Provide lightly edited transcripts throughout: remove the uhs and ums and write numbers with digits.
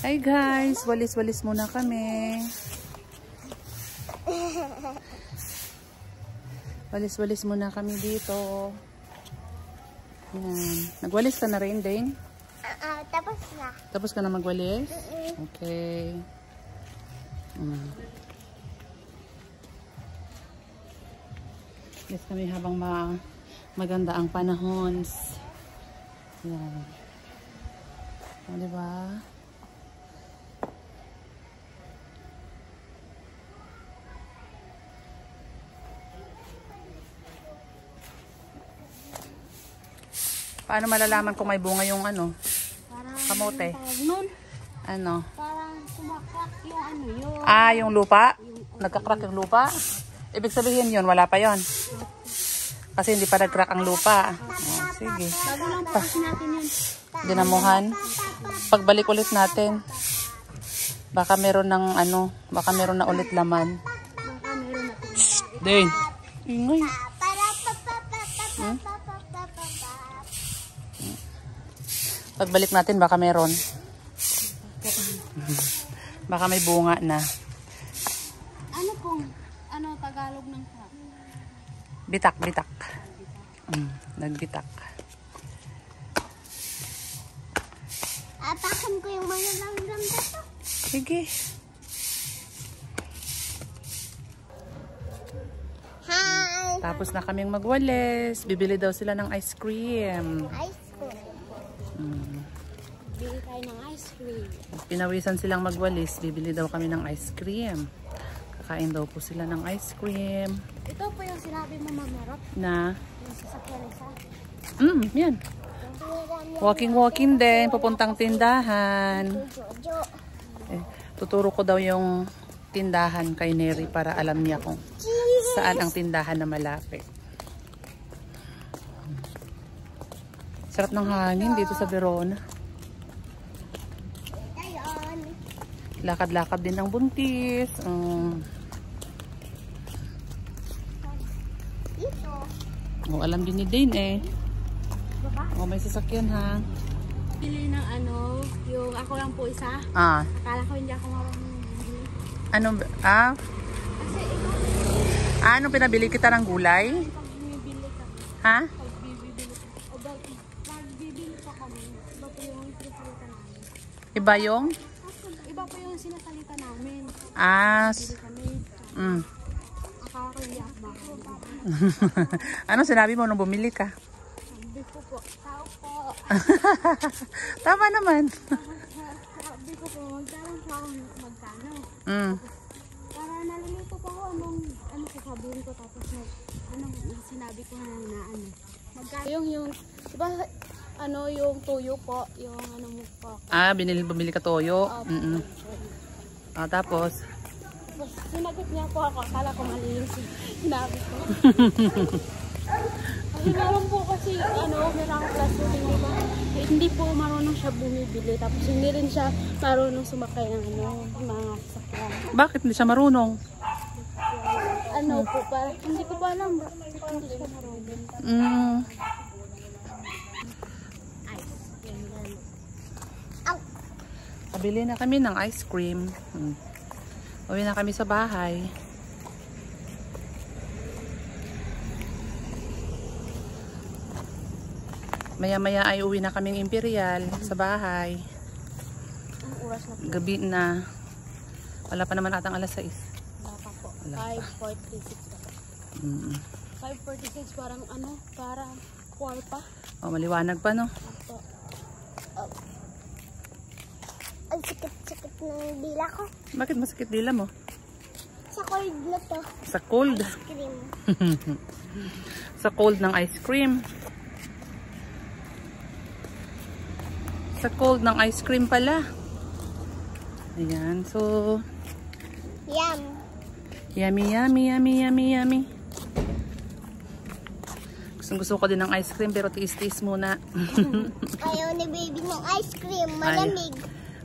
Hi guys, walis-walis muna kami. Walis-walis muna kami dito. Yan. Nagwalis ka na rin, Dane? Tapos na. Tapos ka na magwalis? Okay. Yes kami habang maganda ang panahon. Yan. O, diba? Paano malalaman kung may bunga yung ano? Kamote? Ano? Parang sumakak yung ano yun. Yung lupa? Nagkakrak yung lupa? Ibig sabihin yun, wala pa yun. Kasi hindi pa nagkrak ang lupa. Sige. Bago lang po kasi natin yun. Dinamuhan. Pagbalik ulit natin. Baka meron ng ano, baka meron na ulit laman. Baka meron natin. Dane. Ingay. Pagbalik natin baka meron. Baka may bunga na. Ano pong, Tagalog ng crab? Bitak, bitak. Nagbitak. Atakan ko yung mga langgam dito. Sige. Hi! Tapos na kaming magwalis. Bibili daw sila ng ice cream. Ice cream. Bili tayo ng ice cream. Pinawisan silang magwalis. Bibili daw kami ng ice cream. Kakain daw po sila ng ice cream. Ito po yung sinabi mo, Mamarot. Na? Yung sasakyan isa. Yan. Walking din. Pupuntang tindahan. Tuturo ko daw yung tindahan kay Neri para alam niya kung saan ang tindahan na malapit. Sarap ng hangin dito sa Verona. Lakad-lakad din ang buntis. Alam din ni Dane eh. May sasakyan ha. Pili ng yung ako lang po isa. Akala ko hindi ako marunong. Kasi ikaw. Ano pinabili kita ng gulay? Pag bumibili ka. Ha? Magbibili pa kami. Iba po yung sinasalita namin. Iba yung? Iba po yung sinasalita namin. Bili kami. Akala ko hindi ako makakita. Anong sinabi mo nung bumili ka? Sabi ko po, tao po. Tama naman. Sabi ko po, magtarang po ako magkano. Para nalilito po ako anong sasabihin ko tapos sinabi ko na magkano. Yung, diba, yung tuyo po, yung mo po. Bumili ka toyo. Tapos? Sinagot niya po ako, akala ko mali yung sinabi ko. Kasi meron po kasi, merang class po, hindi po marunong siya bumibili. Tapos hindi rin siya marunong sumakay ng mga sasakyan. Bakit hindi siya marunong? Hindi ko pa alam. Hindi siya marunong. Pabili na kami ng ice cream. Uwi na kami sa bahay. Maya-maya ay uwi na kaming Imperial sa bahay. Ang oras na po. Gabi na. Wala pa naman atang alas 6. Wala pa po. 5:46 parang parang 4 pa. Maliwanag pa no? Ang sakit-sakit ng dila ko. Bakit masakit dila mo? Sa cold na to. Sa cold? Ice cream. Sa cold ng ice cream. Sa cold ng ice cream pala. Ayan, so Yum. yummy, yummy, yummy, yummy, yummy. Gusto ko din ng ice cream pero tiis-tiis muna. Ayaw ni baby ng ice cream. Malamig.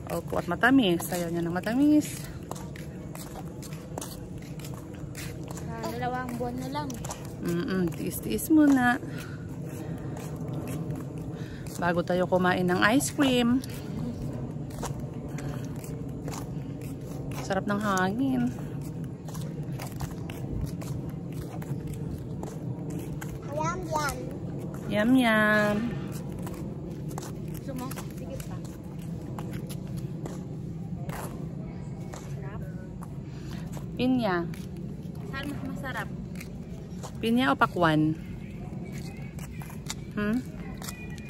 Opo, at matamis. Ayaw niya ng matamis. Dalawang buwan na lang. Tiis-tiis muna. Bago tayo kumain ng ice cream. Sarap ng hangin. Yum, yum. Yum, yum. Gusto mo? Sige pa. Sarap. Pinya. Saan mas masarap? Pinya o pakwan?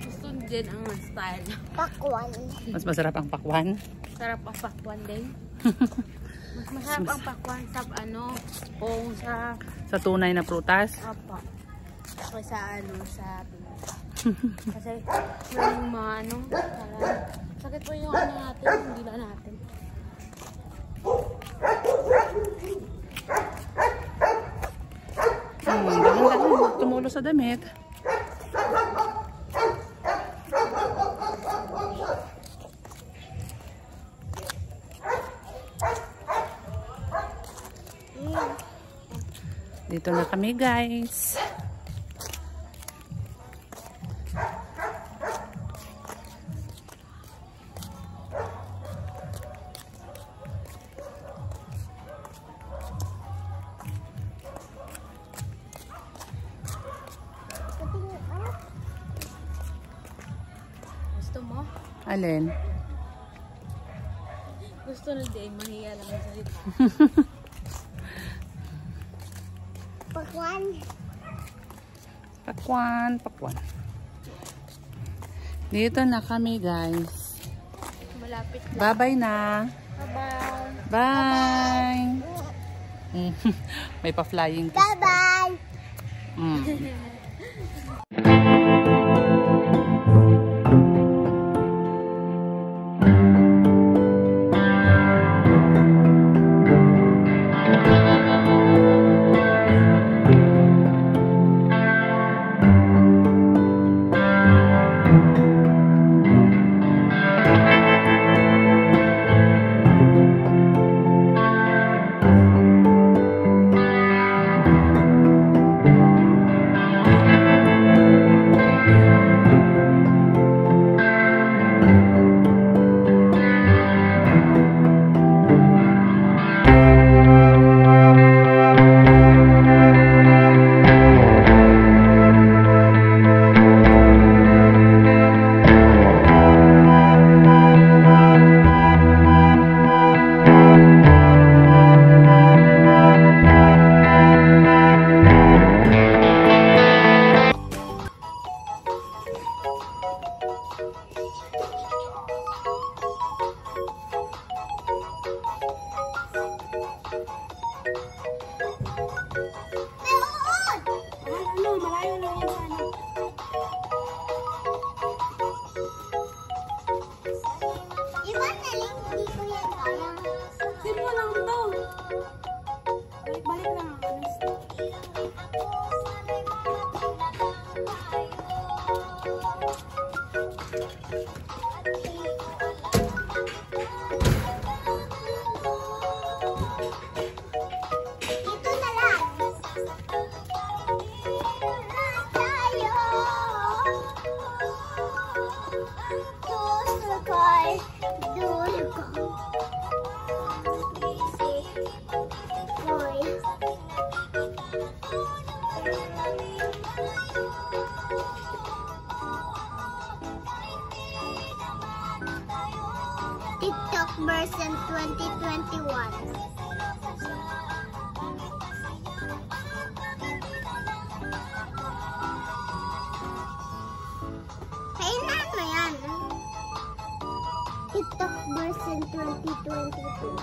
Gusto din ang style. Pakwan. Mas masarap ang pakwan? Sarap ang pakwan din. Mas masarap ang pakwan sa ano, kung sa Sa tunay na prutas? apa. Kaysa ano, sa kasi yung mga ano, sakit po yung ano natin, yung dila natin. Ganun. Tumulo sa damit. Dito na kami, guys. Gusto mo? Alin? Gusto na din, mahiya lang sa salita. Pakwan. Pakwan, pakwan. Dito na kami, guys. Malapit lang. Bye-bye na. Bye-bye. Bye! May pa-flying kiss. Bye-bye. Malayo lang yan sana. Iba na lang, hindi ko yan kaya. Sino lang to? Balik-balik lang ako. Dito na lang. TikTok version 2021. Kailan mo yan? TikTok version 2022.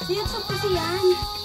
Sa YouTube kasi yan.